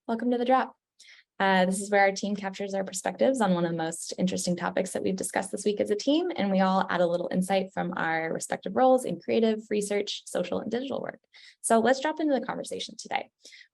Welcome to the drop. This is where our team captures our perspectives on one of the most interesting topics that we've discussed this week as a team, and we all add a little insight from our respective roles in creative, research, social, and digital work. So let's drop into the conversation today.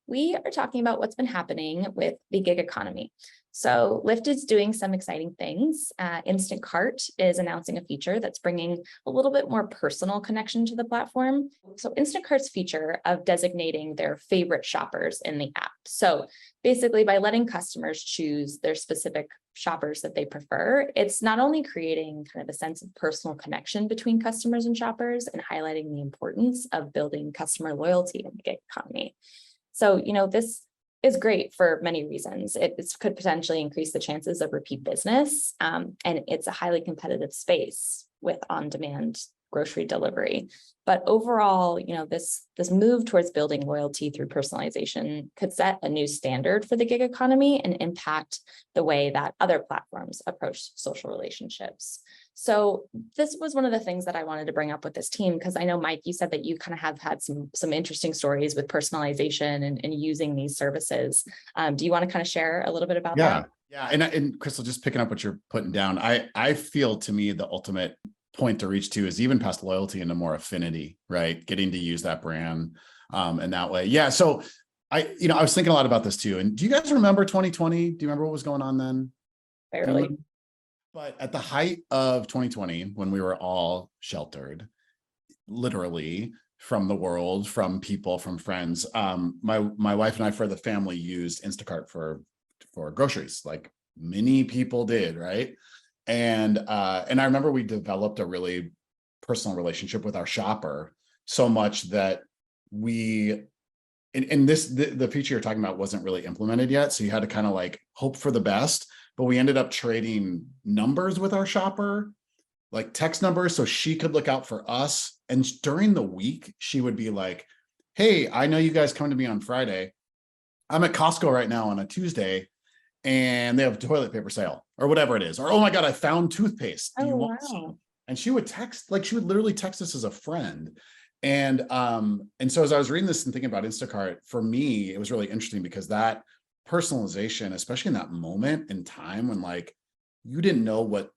We are talking about what's been happening with the gig economy. So Lyft is doing some exciting things. Instacart is announcing a feature that's bringing a little bit more personal connection to the platform. So Instacart's feature of designating their favorite shoppers in the app. So basically, by letting customers choose their specific shoppers that they prefer, it's not only creating kind of a sense of personal connection between customers and shoppers and highlighting the importance of building customer loyalty in the gig economy. So, this is great for many reasons. It could potentially increase the chances of repeat business, and it's a highly competitive space with on-demand grocery delivery. But overall, this move towards building loyalty through personalization could set a new standard for the gig economy and impact the way that other platforms approach social relationships. So this was one of the things that I wanted to bring up with this team, because I know, Mike, you said that you kind of have had some interesting stories with personalization and using these services. Do you want to kind of share a little bit about that? Yeah. And Crystal, just picking up what you're putting down, I feel, to me, the ultimate point to reach to is even past loyalty into more affinity, right? Getting to use that brand in that way. Yeah. So I was thinking a lot about this too. And do you guys remember 2020? Do you remember what was going on then? Barely. But at the height of 2020, when we were all sheltered, literally from the world, from people, from friends, my wife and I, for the family, used Instacart for groceries, like many people did, right? And I remember we developed a really personal relationship with our shopper, so much that the feature you're talking about wasn't really implemented yet. So you had to kind of like hope for the best, but we ended up trading numbers with our shopper, like text numbers, so she could look out for us. And during the week, she would be like, hey, I know you guys come to me on Friday. I'm at Costco right now on a Tuesday, and they have toilet paper sale or whatever it is. Or, oh my God, I found toothpaste. Do you want some? And she would literally text us as a friend. And so as I was reading this and thinking about Instacart, for me, it was really interesting because that personalization, especially in that moment in time when like you didn't know what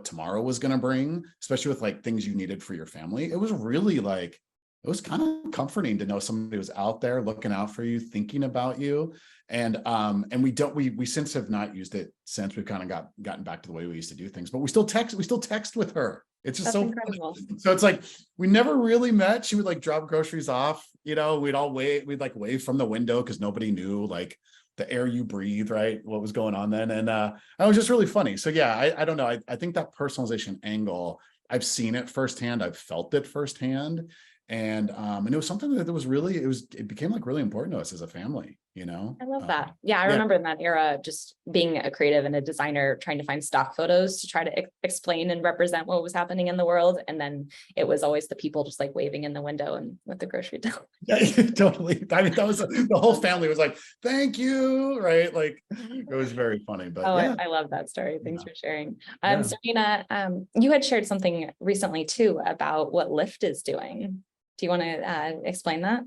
tomorrow was going to bring, especially with like things you needed for your family, it was really like, it was kind of comforting to know somebody was out there looking out for you, thinking about you. And we since have not used it since. We've kind of gotten back to the way we used to do things, but we still text with her. It's just so incredible. So it's like we never really met. She would like drop groceries off, we'd all we'd wave from the window because nobody knew like the air you breathe, right? What was going on then. And it was just really funny. So yeah, I don't know. I think that personalization angle, I've seen it firsthand, I've felt it firsthand. And it was something that was really, it became like really important to us as a family, I love that. Yeah, I remember in that era, just being a creative and a designer, trying to find stock photos to try to explain and represent what was happening in the world. And then it was always the people just like waving in the window and with the grocery bill. Yeah, totally. I mean, that was the whole family was like, thank you, right? Like it was very funny, but yeah. I love that story. Thanks for sharing. Serena, you had shared something recently too about what Lyft is doing. Do you want to explain that?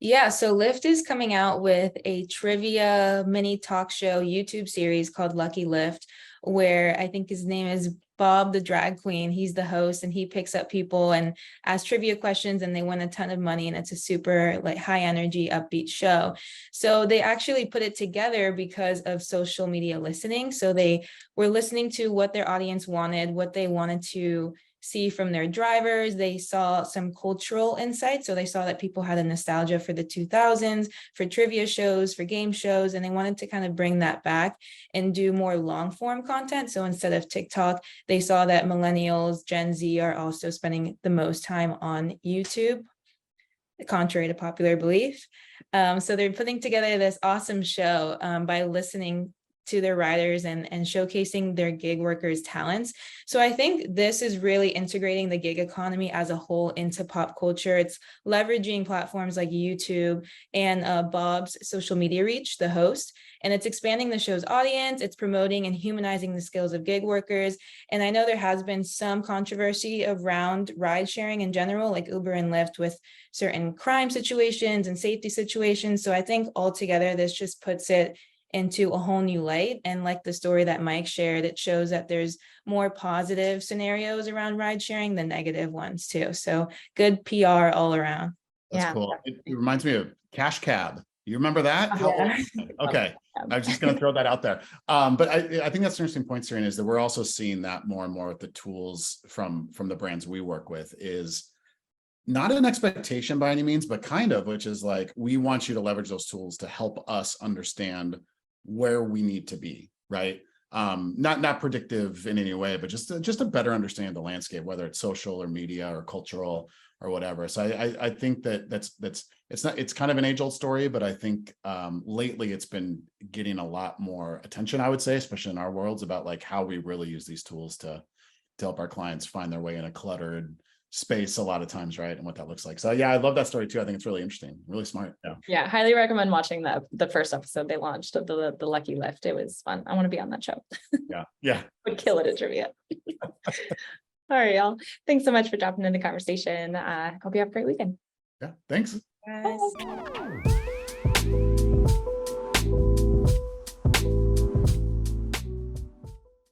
Yeah, so Lyft is coming out with a trivia mini talk show YouTube series called Lucky Lyft, where I think his name is Bob the Drag Queen. He's the host, and he picks up people and asks trivia questions, and they win a ton of money, and it's a super like high energy, upbeat show. So they actually put it together because of social media listening. So they were listening to what their audience wanted, what they wanted to see from their drivers. They saw some cultural insights. So they saw that people had a nostalgia for the 2000s, for trivia shows, for game shows, and they wanted to kind of bring that back and do more long form content. So instead of TikTok, they saw that millennials, Gen Z are also spending the most time on YouTube, contrary to popular belief. So they're putting together this awesome show by listening to their riders and showcasing their gig workers' talents. So I think this is really integrating the gig economy as a whole into pop culture. It's leveraging platforms like YouTube and Bob's social media reach, the host, and it's expanding the show's audience. It's promoting and humanizing the skills of gig workers. And I know there has been some controversy around ride sharing in general, like Uber and Lyft, with certain crime situations and safety situations. So I think altogether, this just puts it into a whole new light. And like the story that Mike shared, it shows that there's more positive scenarios around ride sharing than negative ones too. So good PR all around. That's Yeah, cool. It reminds me of Cash Cab. You remember that? How old Yeah. is it? Okay. I was just going to throw that out there. But I think that's an interesting point, Serena, is that we're also seeing that more and more with the tools from the brands we work with, is not an expectation by any means, but kind of, which is like, we want you to leverage those tools to help us understand where we need to be, right? Not predictive in any way, but just a better understanding of the landscape, whether it's social or media or cultural or whatever. So I think it's kind of an age-old story, but I think lately it's been getting a lot more attention, I would say, especially in our worlds, about like how we really use these tools to help our clients find their way in a cluttered space a lot of times, right? And what that looks like. So yeah, I love that story too. I think it's really interesting, really smart. Yeah, highly recommend watching the first episode they launched of the Lucky Lift. It was fun. I want to be on that show. Yeah. Would kill it at trivia. All right, y'all. Thanks so much for dropping in the conversation. Hope you have a great weekend. Yeah, thanks. Yes.